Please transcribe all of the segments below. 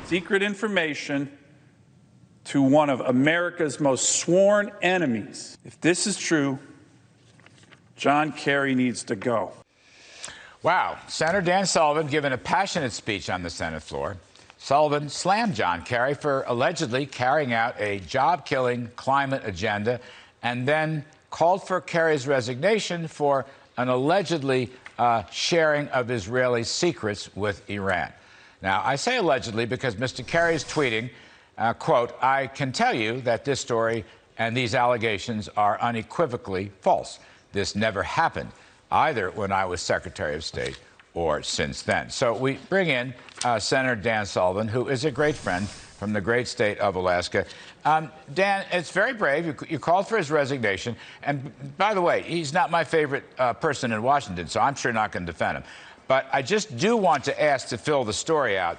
secret information to one of America's most sworn enemies. If this is true, John Kerry needs to go. Wow. Senator Dan Sullivan giving a passionate speech on the Senate floor. Sullivan slammed John Kerry for allegedly carrying out a job-killing climate agenda and then called for Kerry's resignation for an allegedly sharing of Israeli secrets with Iran. Now, I say allegedly because Mr. Kerry is tweeting, quote, "I can tell you that this story and these allegations are unequivocally false. This never happened, either when I was Secretary of State or since then." So we bring in Senator Dan Sullivan, who is a great friend from the great state of Alaska. Dan, it's very brave. You called for his resignation. And by the way, he's not my favorite person in Washington, so I'm sure not going to defend him. But I just do want to ask to fill the story out.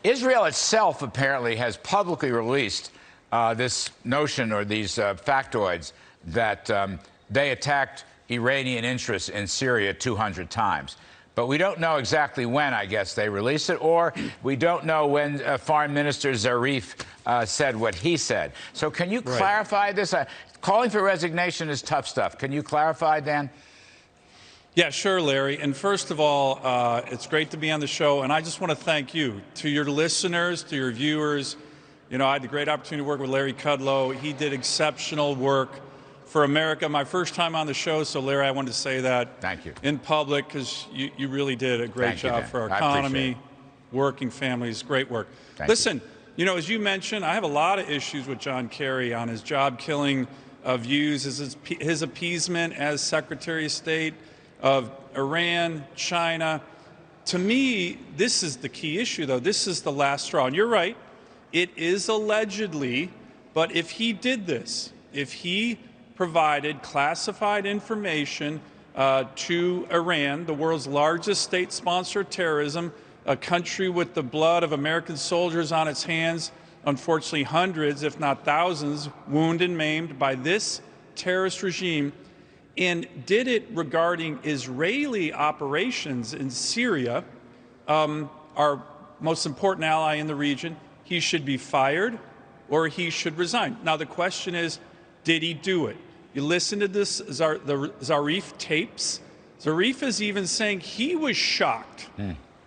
Israel itself apparently has publicly released this notion or these factoids that they attacked Iranian interests in Syria 200 times. But we don't know exactly when, I guess, they released it, or we don't know when Foreign Minister Zarif said what he said. So can you clarify this? Calling for resignation is tough stuff. Can you clarify, Dan? Yeah, sure, Larry. And first of all, it's great to be on the show. And I just want to thank you, to your listeners, to your viewers. You know, I had the great opportunity to work with Larry Kudlow. He did exceptional work for America. My first time on the show, so Larry, I wanted to say that thank you in public, because you really did a great job for our economy, working families. Great work. Listen, you know, as you mentioned, I have a lot of issues with John Kerry on his job-killing views, his appeasement as Secretary of State of Iran, China. To me, this is the key issue, though. This is the last straw. And you're right, it is allegedly, but if he did this, if he provided classified information to Iran, the world's largest state sponsor of terrorism, a country with the blood of American soldiers on its hands, unfortunately hundreds, if not thousands, wounded and maimed by this terrorist regime, and did it regarding Israeli operations in Syria, our most important ally in the region, he should be fired or he should resign. Now, the question is, did he do it? You listen to this, the Zarif tapes. Zarif is even saying he was shocked.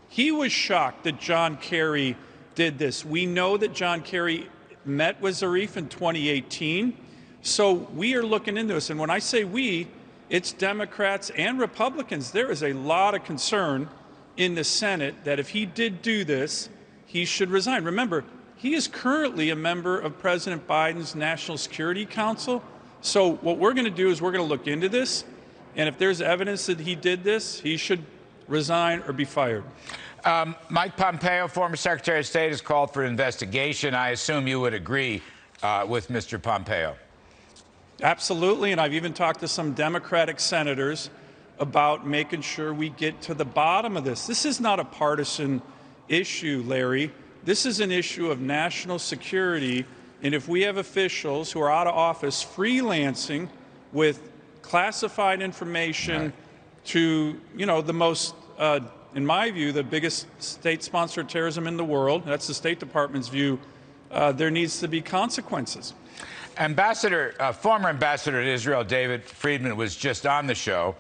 He was shocked that John Kerry did this. We know that John Kerry met with Zarif in 2018. So we are looking into this. And when I say we, it's Democrats and Republicans. There is a lot of concern in the Senate that if he did do this, he should resign. Remember, he is currently a member of President Biden's National Security Council. So what we're going to do is we're going to look into this. And if there's evidence that he did this, he should resign or be fired. Mike Pompeo, former Secretary of State, has called for an investigation. I assume you would agree with Mr. Pompeo. Absolutely, and I've even talked to some Democratic senators about making sure we get to the bottom of this. This is not a partisan issue, Larry. This is an issue of national security, and if we have officials who are out of office freelancing with classified information to, you know, the most, in my view, the biggest state-sponsored terrorism in the world, that's the State Department's view, there needs to be consequences. Former ambassador to Israel, David Friedman, was just on the show.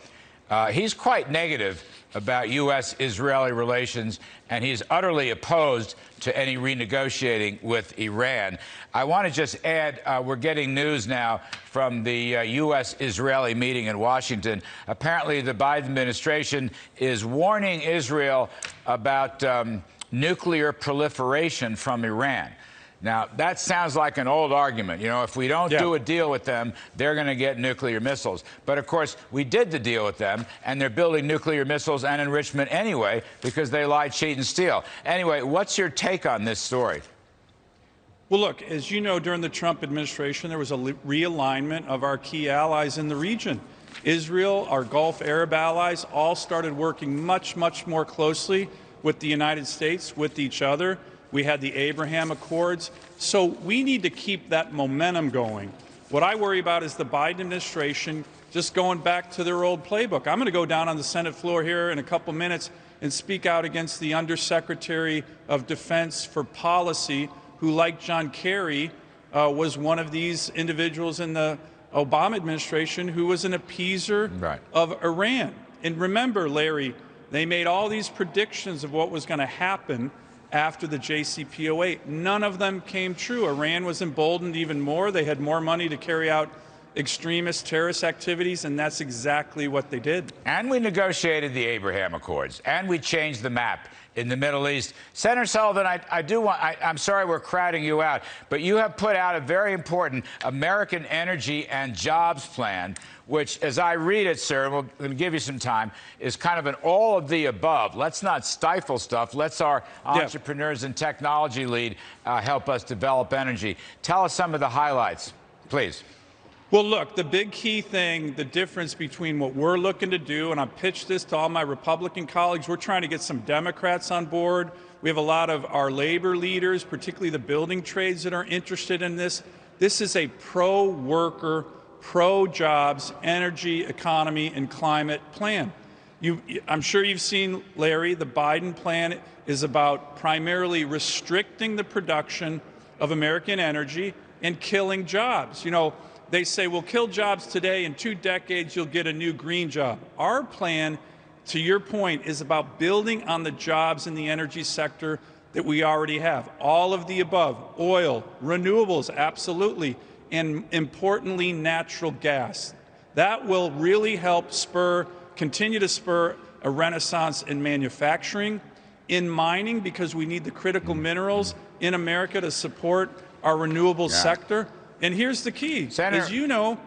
He's quite negative about U.S.-Israeli relations, and he's utterly opposed to any renegotiating with Iran. I want to just add, we're getting news now from the U.S.-Israeli meeting in Washington. Apparently, the Biden administration is warning Israel about nuclear proliferation from Iran. Now, that sounds like an old argument. You know, if we don't do a deal with them, they're going to get nuclear missiles. But, of course, we did the deal with them, and they're building nuclear missiles and enrichment anyway because they lie, cheat, and steal. Anyway, what's your take on this story? Well, look, as you know, during the Trump administration, there was a realignment of our key allies in the region. Israel, our Gulf Arab allies, all started working much, much more closely with the United States, with each other. We had the Abraham Accords. So we need to keep that momentum going. What I worry about is the Biden administration just going back to their old playbook. I'm going to go down on the Senate floor here in a couple minutes and speak out against the Undersecretary of Defense for Policy, who, like John Kerry, was one of these individuals in the Obama administration who was an appeaser of Iran. And remember, Larry, they made all these predictions of what was going to happen after the JCPOA. None of them came true. Iran was emboldened even more. They had more money to carry out extremist terrorist activities, and that's exactly what they did. And we negotiated the Abraham Accords, and we changed the map in the Middle East. Senator Sullivan, I'm sorry we're crowding you out, but you have put out a very important American energy and jobs plan, which, as I read it, sir, and we're going to give you some time, is kind of an all of the above. Let's not stifle stuff. Let's our entrepreneurs and technology lead help us develop energy. Tell us some of the highlights, please. Well, look, the big key thing, the difference between what we're looking to do, and I've pitched this to all my Republican colleagues, we're trying to get some Democrats on board. We have a lot of our labor leaders, particularly the building trades, that are interested in this. This is a pro-worker, pro-jobs, energy, economy, and climate plan. I'm sure you've seen, Larry, the Biden plan is about primarily restricting the production of American energy and killing jobs. You know, they say, we'll kill jobs today. In 2 decades, you'll get a new green job. Our plan, to your point, is about building on the jobs in the energy sector that we already have. All of the above: oil, renewables, absolutely, and importantly, natural gas. That will really help continue to spur a renaissance in manufacturing, in mining, because we need the critical minerals in America to support our renewables sector. And here's the key, Senator, as you know,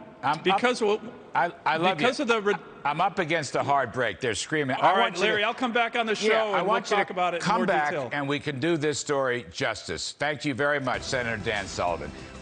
because of the... I'm up against a hard break. They're screaming. All right, Larry, I'll come back on the show and we'll talk about it in more detail. Come back and we can do this story justice. Thank you very much, Senator Dan Sullivan.